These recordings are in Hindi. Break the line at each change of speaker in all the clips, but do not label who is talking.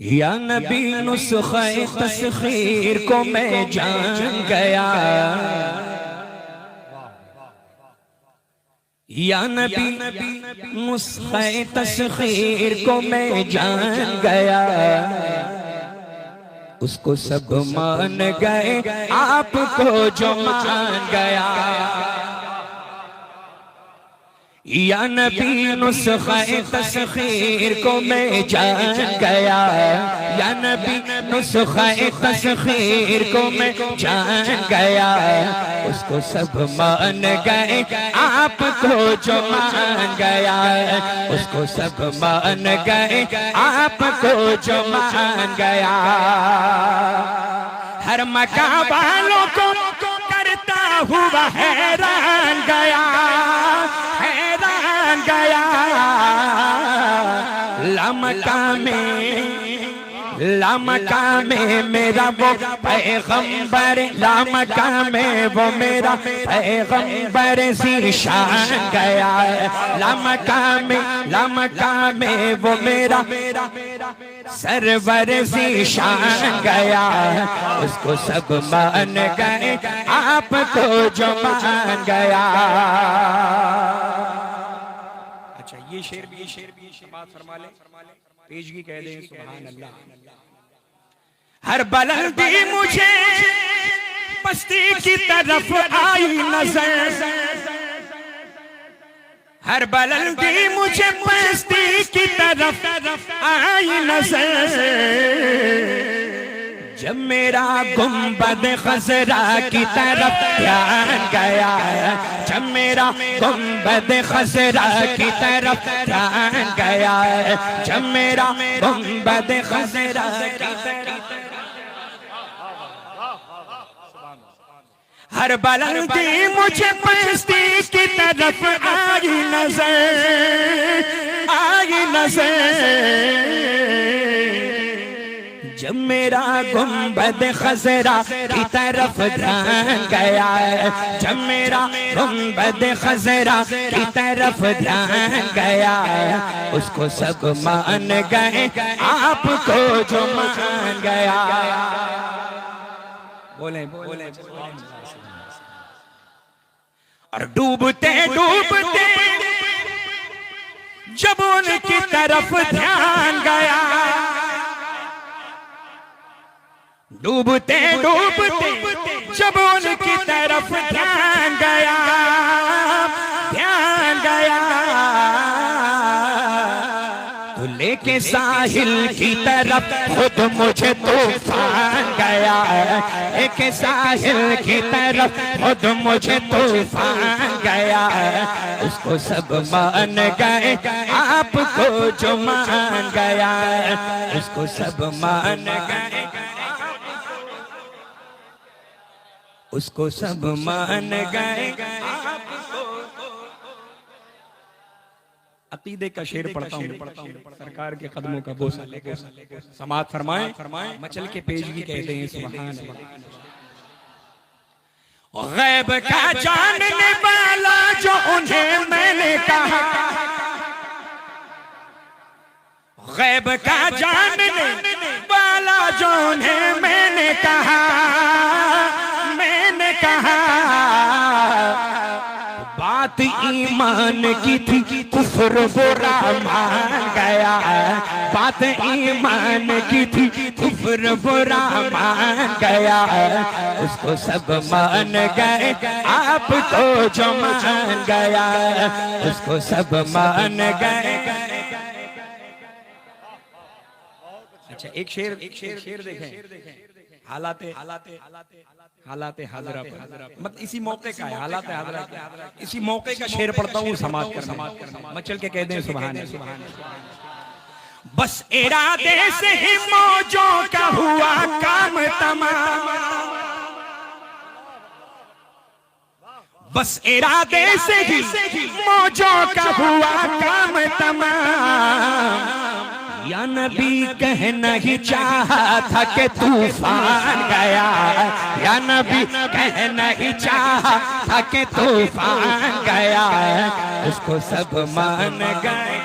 या नबी नुस्खे तस्खीर को मैं जान गया, या नबी नुस्खे तस्खीर को मैं जान गया। उसको सब मान गए, आपको जो मान गया। या नबी नुस्खे तस्खीर को मैं जान गया, या नबी नुस्खे तस्खीर को मैं जान गया। उसको सब मान गए, आपको जो मान गया। उसको सब मान गए, आपको जो मान गया। हर मकाम वालों को करता हुआ हैरान गया, हैरान गया। लामका में मेरा वो पैगंबर, लामका में वो मेरा पैगंबर ज़ीशान गया। लामका में वो मेरा सरवर ज़ीशान गया। उसको सब मान गए, आपको जो मान गया। अच्छा, ये शेर भी बात फरमा ले, पेशगी कह दें सुभान अल्लाह। हर बुलंदी मुझे पस्ती की तरफ आई नजर, हर बुलंदी मुझे पस्ती की तरफ आई नजर। जब मेरा गुंबद खजरा की तरफ ध्यान गया, जब मेरा गुंबद खजरा की तरफ ध्यान गया, जब मेरा गुंबद खजरा की तरफ। हर बुलंदी मुझे पस्ती की तरफ आई नजर, आई नजर। जब मेरा गुंबद खजरा की तरफ ध्यान गया, जब मेरा गुंबद खजरा की तरफ ध्यान गया। उसको सब मान गए, आपको जो मान गया। बोले बोले और डूबते डूबते जब उनकी तरफ ध्यान गया, डूबते डूबते जब उनकी तरफ ध्यान गया, ध्यान गया। तो लेके साहिल की तरफ खुद मुझे तूफान गया, लेके साहिल की तरफ खुद मुझे तूफान गया। उसको सब मान गए, आपको जो मान गया। उसको सब मान गए, उसको सब मान गए। अकीदे का शेर पढ़ता हूँ, सरकार के कदमों का बोसा लेकर समात फरमाए। मचल के पेशगी कहते हैं सुभान अल्लाह। गैब का जानने वाला जो उन्हें मैंने कहा, गैब का जानने वाला जो उन्हें मैंने कहा, बात ईमान की थी कुफ्र बुरा मान गया, बात ईमान की थी कुफ्र बुरा मान गया। उसको सब मान गए, आपको जो मान गया। उसको सब मान गए। अच्छा, एक शेर देखें। हालाते हाजरा मत इसी मौके का है, हालाते हाजरा इसी मौके का शेर पढ़ता हूँ, समाज कर मचल के कह दें सुभान अल्लाह। बस इरादे से ही मौजों का हुआ काम तमाम, बस इरादे से ही मौजों का हुआ काम तमाम। या नबी कहना ही चाहा था कि तूफान गया, या नबी कहना ही चाहा था कि तूफान गया। उसको सब मान गए,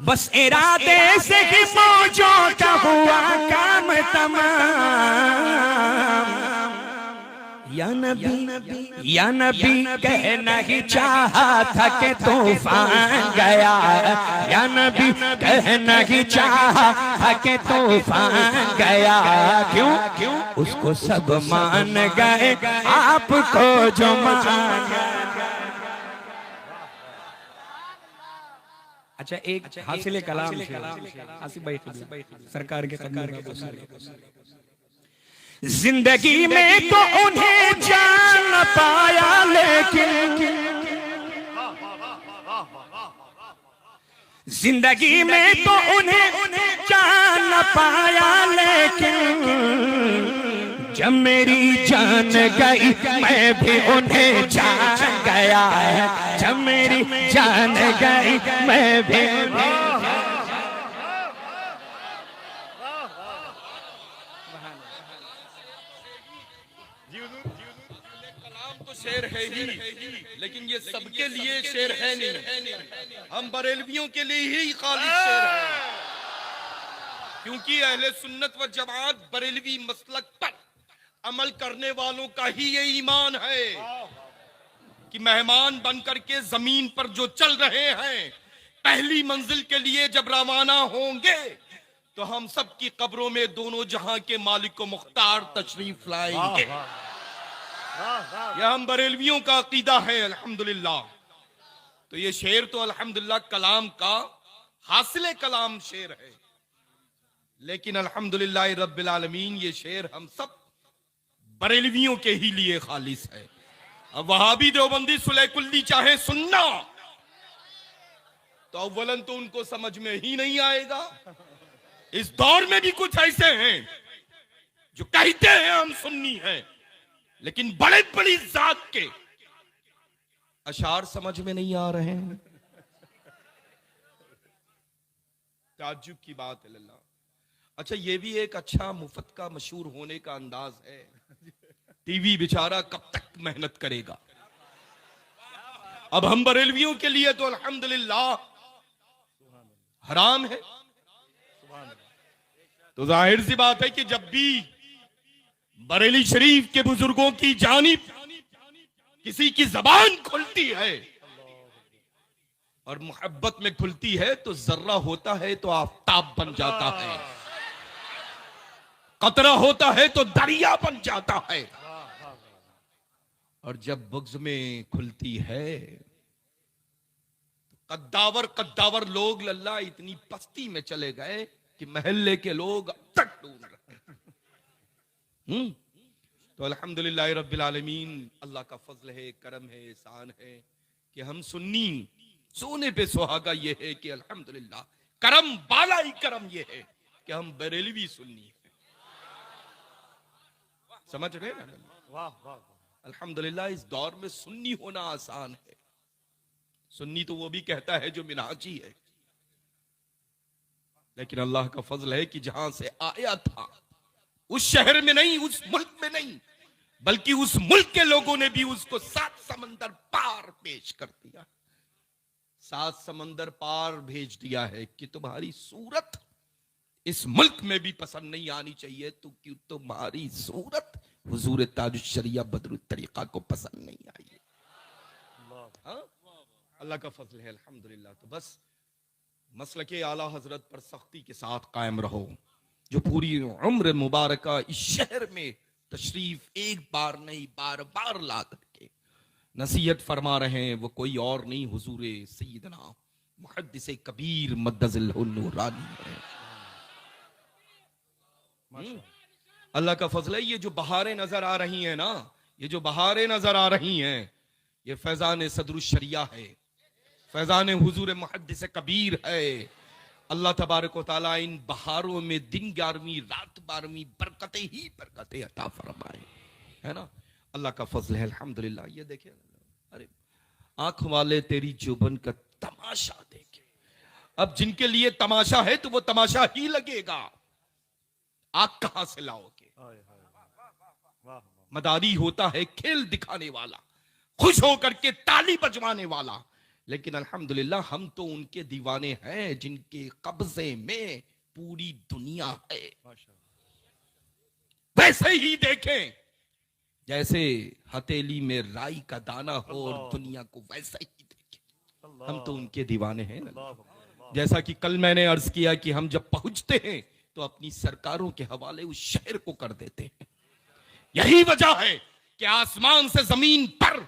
बस इरादे से ही मौजों का हुआ काम तमाम। या नबी कहना ही चाहा था कि तूफान गया, या नबी कहना ही चाहा था कि तूफान गया। क्यों उसको सब मान गए, आपको जो मान गए। अच्छा, एक हासिल कलाम आसिफ भाई सरकार के जिंदगी में तो उन्हें जान न पाया, लेकिन जिंदगी में तो उन्हें जान न पाया, लेकिन जब मेरी जान गई मैं भी उन्हें जान गया है। जब मेरी जान गई मैं भी
शेर है ही, लेकिन ये सबके लिए शेर है नहीं। हम बरेलवियों के लिए ही खालिद शेर है, क्योंकि अहले सुन्नत व जमात बरेलवी मसलक पर अमल करने वालों का ही ये ईमान है कि मेहमान बनकर के जमीन पर जो चल रहे हैं, पहली मंजिल के लिए जब रवाना होंगे तो हम सब की कब्रों में दोनों जहां के मालिक को मुख्तार तशरीफ लाएंगे। यह हम बरेलवियों का अकीदा है अल्हम्दुलिल्लाह। तो ये शेर तो अल्हम्दुलिल्लाह कलाम का हासिल कलाम शेर है, लेकिन अल्हम्दुलिल्लाह रब्बिल आलमीन ये शेर हम सब बरेलवियों के ही लिए खालिस है। अब वहाबी देवबंदी सुलेकुल्ली चाहे सुनना तो अव्वलन तो उनको समझ में ही नहीं आएगा। इस दौर में भी कुछ ऐसे हैं जो कहते हैं हम सुन्नी हैं, लेकिन बड़े बड़ी जात के अशार समझ में नहीं आ रहे हैं। ताज्जुब की बात है लल्ला। अच्छा, ये भी एक अच्छा मुफ्त का मशहूर होने का अंदाज है। टीवी बेचारा कब तक मेहनत करेगा। अब हम बरेलवियों के लिए तो अल्हम्दुलिल्लाह हराम है। तो जाहिर सी बात है कि जब भी बरेली शरीफ के बुजुर्गों की जानिब किसी की जबान खुलती है और मोहब्बत में खुलती है तो जर्रा होता है तो आफताब बन जाता है, कतरा होता है तो दरिया बन जाता है, और जब बुग़्ज़ में खुलती है तो कद्दावर लोग लल्ला इतनी पस्ती में चले गए कि महल्ले के लोग अब तक ढूंढ रहे हैं। तो अल्हम्दुलिल्लाह रब्बिल आलमीन, अल्लाह का फजल है, करम है, एहसान है कि हम सुन्नी सोने पे सुहागा ये है कि अल्हम्दुलिल्लाह करम बाला ही करम ये है कि हम बरेलवी सुन्नी है। समझ रहे ना? वाह वाह। अल्हम्दुलिल्लाह इस दौर में सुन्नी होना आसान है। सुन्नी तो वो भी कहता है जो मिनहाजी है, लेकिन अल्लाह का फजल है कि जहां से आया था उस शहर में नहीं, उस मुल्क में नहीं, बल्कि उस मुल्क के लोगों ने भी उसको 7 समंदर पार पेश कर दिया। 7 समंदर पार भेज दिया है कि तुम्हारी सूरत इस मुल्क में भी पसंद नहीं आनी चाहिए, तो क्यों तुम्हारी सूरत हुजूर ताजुश शरिया बदरुल तरीका को पसंद नहीं आई। अल्लाह का फजल है अल्हम्दुलिल्लाह। तो बस मसलके आला हजरत पर सख्ती के साथ कायम रहो। जो पूरी उम्र मुबारका इस शहर में तशरीफ एक बार नहीं बार बार ला करके नसीहत फरमा रहे हैं, वो कोई और नहीं हुजूर सैयदना मुहद्दिस कबीर मद्दज़िल नूरानी है। अल्लाह का फजल है। ये जो बहारें नजर आ रही हैं ना, ये जो बहारें नजर आ रही हैं, ये फैजान सदरुश शरिया है, फैजान हुजूर मुहद्दिस कबीर है। अल्लाह तबारक व तआला इन बहारों में दिन 11वीं रात 12वीं बरकतें ही बरकतें अता फरमाए, है ना। अल्लाह का फजल है अल्हम्दुलिल्लाह। ये देखिए, अरे आंख वाले तेरी जुबन का तमाशा देखे। अब जिनके लिए तमाशा है तो वो तमाशा ही लगेगा। आग कहां से लाओगे? मदारी होता है खेल दिखाने वाला, खुश होकर के ताली बजवाने वाला, लेकिन अल्हम्दुलिल्लाह हम तो उनके दीवाने हैं जिनके कब्जे में पूरी दुनिया है। वैसे ही देखें जैसे हथेली में राई का दाना हो और दुनिया को वैसा ही देखें। हम तो उनके दीवाने हैं ना। जैसा कि कल मैंने अर्ज किया कि हम जब पहुंचते हैं तो अपनी सरकारों के हवाले उस शहर को कर देते हैं। यही वजह है कि आसमान से जमीन पर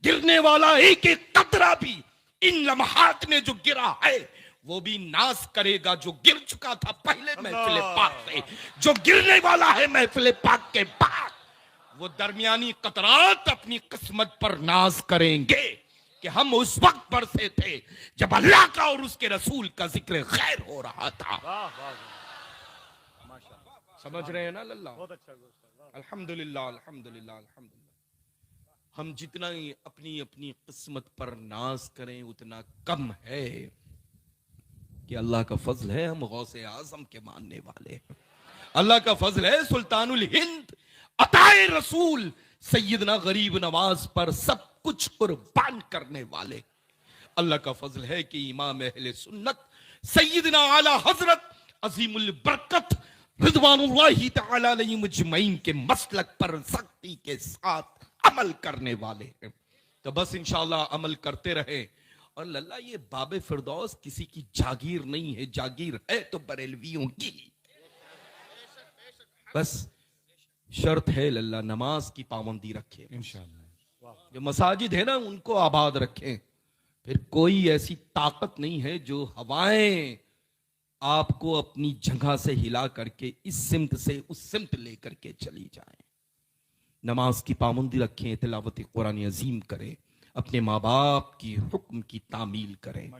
गिरने वाला एक एक कतरा भी इन लम्हात में जो गिरा है वो भी नाश करेगा जो गिर चुका था पहले महफिल पाक से। जो गिरने वाला है महफिल पाक के बाद वो दरमियानी कतरात अपनी किस्मत पर नाज करेंगे कि हम उस वक्त बरसे थे जब अल्लाह का और उसके रसूल का जिक्र खैर हो रहा था। समझ रहे हैं ना लल्ला? अल्हम्दुलिल्लाह अल्हम्दुलिल्लाह अल्हम्दुलिल्लाह। हम जितना ही अपनी अपनी किस्मत पर नाज करें उतना कम है कि अल्लाह का फजल है हम गौसे आजम के मानने वाले हैं। अल्लाह का फजल है सुल्तानुल हिंद अताए रसूल सैयदना गरीब नवाज पर सब कुछ कुर्बान करने वाले। अल्लाह का फजल है कि इमाम अहले सुन्नत सैयदना आला हजरत अजीमुल बरकत रिज़वानुल्लाहि तआला अलैहि मजमईन के मसलक पर सख्ती के साथ अमल करने वाले हैं। तो बस इंशाअल्लाह अमल करते रहे। और लल्ला ये बाबे फिरदौस किसी की जागीर नहीं है, जागीर है तो बरेलवियों की। बस शर्त है लल्ला नमाज की पाबंदी रखे इंशाअल्लाह। जो मसाजिद है ना उनको आबाद रखें। फिर कोई ऐसी ताकत नहीं है जो हवाएं आपको अपनी जगह से हिला करके इस सिमत से उस सिमत लेकर के चली जाए। नमाज की पाबंदी रखें, तिलावत कुरान अजीम करें, अपने माँ बाप की हुक्म की तामील करें।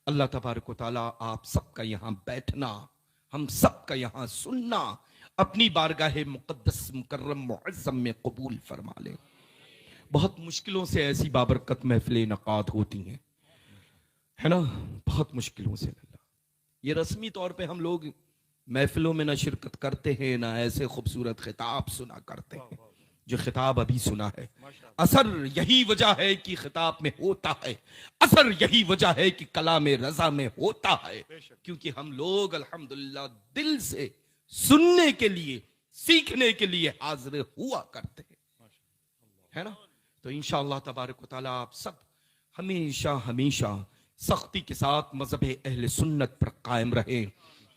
अल्लाह तबारक व तआला आप सबका यहाँ बैठना, हम सबका यहाँ सुनना अपनी बारगाह मुक़द्दस मुकर्रम मुअज़्ज़म में कबूल फरमा ले। बहुत मुश्किलों से ऐसी बाबरकत महफिल इनक़ाद होती हैं, है ना, बहुत मुश्किलों से। ये रस्मी तौर पे हम लोग महफिलों में ना शिरकत करते हैं ना ऐसे खूबसूरत खिताब सुना करते हैं जो खिताब अभी सुना है। असर यही वजह है कि खिताब में होता है, असर यही वजह है कि कलाम रजा में होता है, क्योंकि हम लोग अल्हम्दुलिल्लाह दिल से सुनने के लिए सीखने के लिए हाजिर हुआ करते हैं, है ना। तो इंशाअल्लाह तबारक व तआला आप सब हमेशा हमेशा सख्ती के साथ मजहब अहले सुन्नत पर कायम रहे,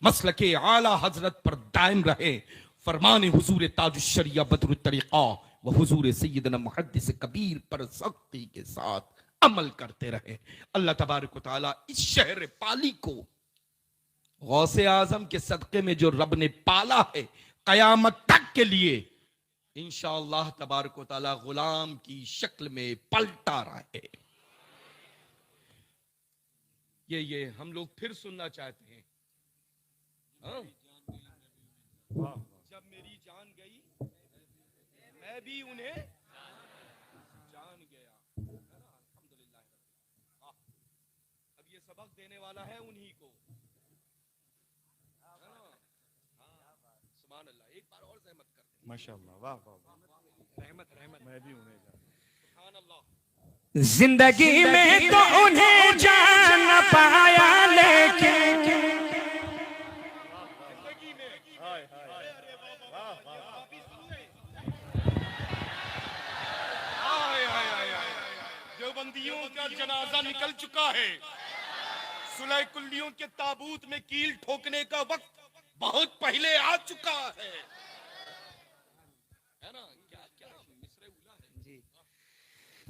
मसलके आला हजरत पर दायम रहे, फरमान हुजूर ताजुश शरिया बदरुत तरीक़ा व हुजूर सैयदना मुहद्दिस कबीर पर सख्ती के साथ अमल करते रहे। अल्लाह तबारक व तआला इस शहर पाली को गौसे आजम के सदक़े में जो रब ने पाला है कयामत तक के लिए इंशाअल्लाह तबारक व तआला गुलाम की शक्ल में पलटा रहे। ये हम लोग फिर सुनना चाहते हैं। हाँ? जब मेरी जान गई मैं भी उन्हें जान गया। अल्हम्दुलिल्लाह। अब ये सबक देने वाला है उन्हीं को। सुभान अल्लाह। एक बार और रहमत कर दे।
माशाअल्लाह, वाह वाह।
रहमत रहमत
मैं भी उन्हें
सुभान अल्लाह।
जिंदगी में तो उन्हें जान न पाया लेकिन
जिंदगी में
हाय हाय वाह वाह।
हाय हाय हाय हाय। देवबंदियों का जनाजा निकल चुका है। सुलह कुल्लियों के ताबूत में कील ठोकने का वक्त बहुत पहले आ चुका है ना। क्या क्या मिसरे उला है जी।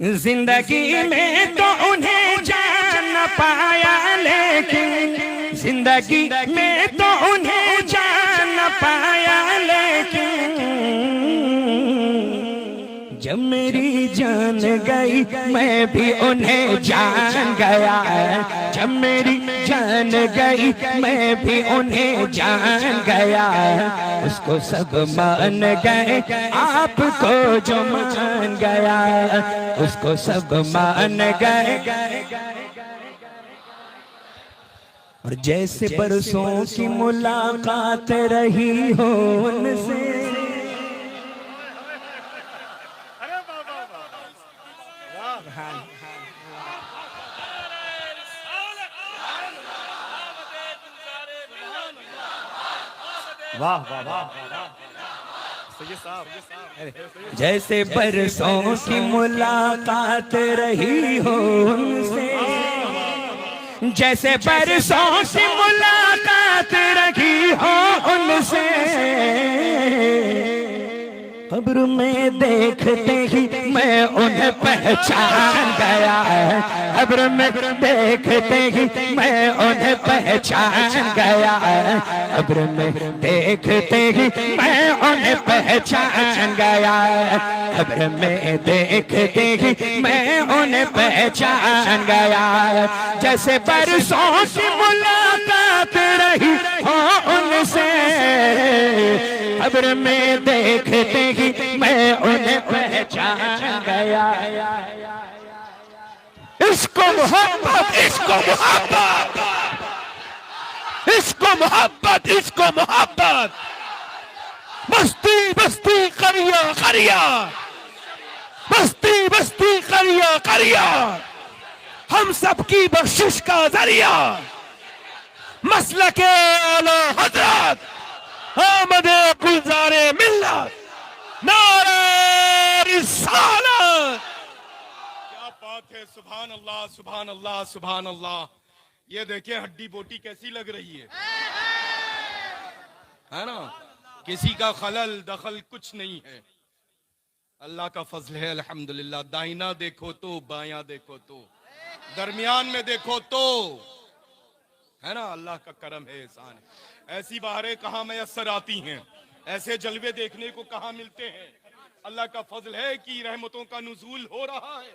जिंदगी में तो उन्हें जान न पाया लेकिन जिंदगी में तो उन्हें जान न पाया लेकिन जब मेरी जान गई मैं भी उन्हें जान गया। जब मेरी जान गई मैं भी उन्हें जान गया। उसको सब मान गए आपको जो मान गया। उसको सब मान गए। और जैसे बरसों की मुलाकात रही हो उनसे
वाह वाह वाह सैयद साहब
जैसे बरसों की मुलाकात रही हो उनसे, जैसे बरसों की मुलाकात रही हो उनसे, कब्र में देखते ही मैं उन्हें पहचान गया, कब्र में देखते ही मैं उन्हें पहचान गया, कब्र में देखते ही मैं उन्हें पहचान गया, कब्र में देखते ही मैं उन्हें पहचान गया। जैसे बरसों की मुलाकात रही हो उनसे, कब्र में देखते ही मैं उन्हें पहचान गया।
इसको मोहब्बत, इसको मोहब्बत, इसको मोहब्बत, इसको मोहब्बत। बस्ती बस्ती करिया करिया, बस्ती बस्ती करिया करिया, हम सबकी बख्शिश का जरिया, मसलके आला हजरत आमदे गुलजारे मिल्लत, नारे रिसालत।
क्या बात है, सुभान अल्लाह सुभान अल्लाह सुभान अल्लाह। ये देखिए हड्डी बोटी कैसी लग रही है ना, किसी का खलल दखल कुछ नहीं है, अल्लाह का फजल है अल्हम्दुलिल्लाह। दाहिना देखो तो, बायां देखो तो, दरमियान में देखो तो, है ना, अल्लाह का करम है, एहसान है। ऐसी बहारें कहाँ मैसर आती हैं, ऐसे जलवे देखने को कहाँ मिलते हैं। अल्लाह का फजल है कि रहमतों का नुज़ूल हो रहा है।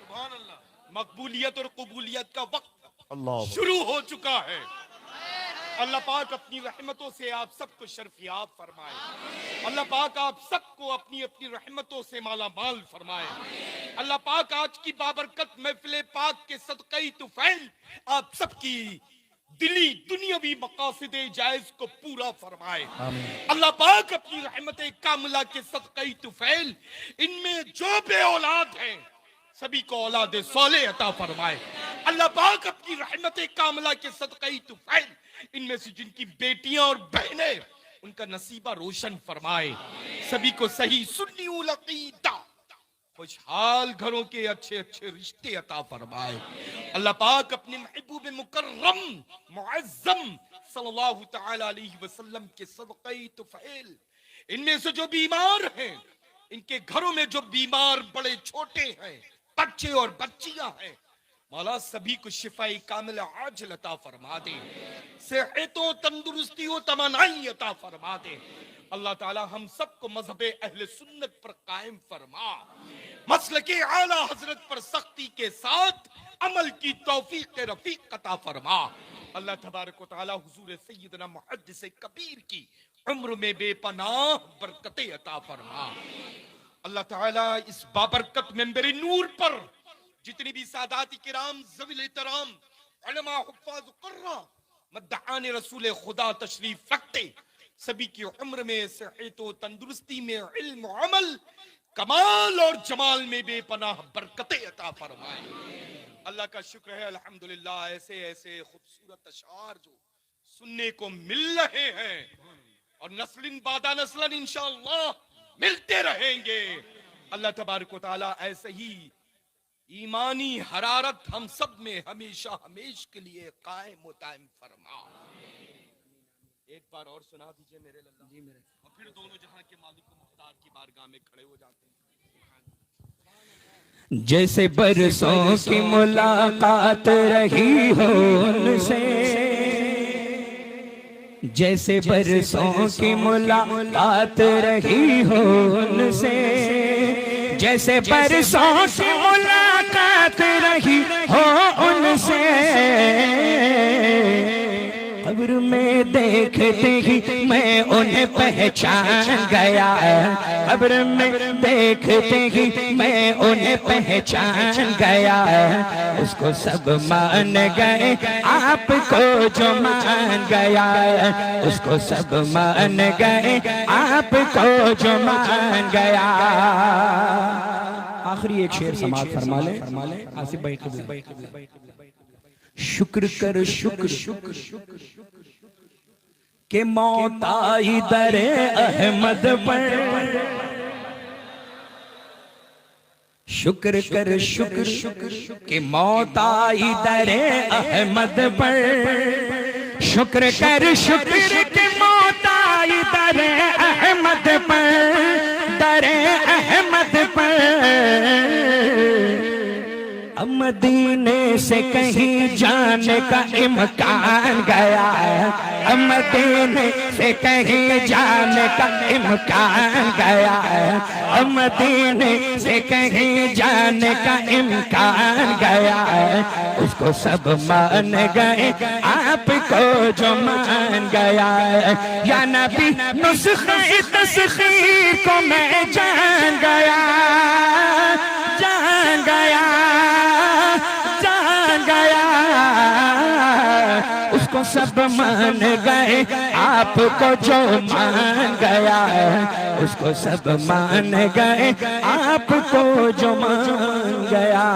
सुभान अल्लाह। मकबूलियत और कबूलियत का वक्त शुरू हो चुका है। अल्लाह पाक अपनी रहमतों से आप सबको शर्फियाब फरमाए। अल्लाह पाक आप सबको अपनी अपनी रहमतों से माला माल फरमाए। अल्लाह पाक आज की बाबरकत महफिल पाक के सदक़े तुफैल आप सबकी दिली दुनियावी मकासदे जायज को पूरा फरमाए। अल्लाह पाक अपनी रहमत कामिला के सदक़े तुफैल इनमें जो बे औलाद हैं सभी को औलाद सोले अता फरमाए। अल्लाह पाक अपनी रहमत कामिला के सदक़े तुफैल इनमें से जिनकी बेटियां और बहनें उनका नसीबा रोशन फरमाए। सभी को सही सुन्नी उल अक़ीदा खुशहाल घरों के अच्छे अच्छे रिश्ते अता फरमाए। अल्लाह पाक अपने महबूब मुकर्रम मुअज़्ज़म सल्लल्लाहु तआला अलैहि वसल्लम के सदक़े तुफैल इनमें से जो बीमार हैं, इनके घरों में जो बीमार बड़े छोटे हैं, बच्चे और बच्चियां हैं, मौला सभी को शिफाई कामिल आजिल अता फरमा दे, सेहतो तंदुरुस्ती व तमन्नाई अता फरमा दे। अल्लाह ताला हम सबको मजहब अहले सुन्नत पर कायम फरमा, मसलके आला हजरत पर सख्ती के साथ अमल की तौफीक रफीक अता फरमा। अल्लाह तबारक व तआला हुजूर सय्यदना मुहद्दिस कबीर की उम्र में बेपनाह बरकतें अता फरमा। अल्लाह ताला इस बाबरकत मेंबर नूर पर जितनी भी सादात किराम ज़वील एहतराम उलमा हुफ़्फ़ाज़ क़ुर्रा मद्दाआन रसूल खुदा तशरीफ रखते सभी की उम्र में सेहत व तंदुरुस्ती में इल्म व अमल कमाल और जमाल में बेपनाह बरकतें अता फरमाए। अल्लाह का शुक्र है अल्हम्दुलिल्लाह, ऐसे ऐसे खूबसूरत अशार जो सुनने को मिल रहे हैं और नस्लिन बादा नस्लन इंशाअल्लाह मिलते रहेंगे। अल्लाह तबारक व तआला ऐसे ही ईमानी हरारत हम सब में हमेशा हमेश के लिए कायम व दायम फरमा। एक बार और सुना दीजिए मेरे लल्ला जी मेरे, और फिर दोनों जहां के मालिक व मुख्तार की बारगाह में खड़े हो जाते हैं।
जैसे बरसों की मुलाकात रही हो उनसे, जैसे बरसों की मुलाकात रही हो उनसे, जैसे बरसों की मुलाकात रही हो उनसे, कब्र में देखते ही मैं उन्हें पहचान गया, कब्र में देखते ही मैं उन्हें पहचान गया। उसको सब मान गए आपको जो मान गया, उसको सब मान गए आपको जो मान गया। आखिरी एक शेर समाअत फरमा ले आसिफ भाई क़िबला। शुक्र कर शुक्र कि मौत आई दरे अहमद पर, शुक्र कर शुक्र कि मौत आई दरे अहमद पर, शुक्र कर शुक्र कि मौत आई दरे अहमद पर, दरे अहमद पर। अब मदीने से कहीं जाने का इम्कान गया है, अब मदीने से कहीं जाने का इम्कान गया है, अब मदीने से कहीं जाने का इम्कान गया है। उसको सब मान गए, आपको जो मान गया है। या नबी नुस्खे तस्खीर को मैं जान गया, जान गया, जान गया। उसको सब मान गए, आपको जो मान गया है। उसको सब मान गए, आपको जो मान गया।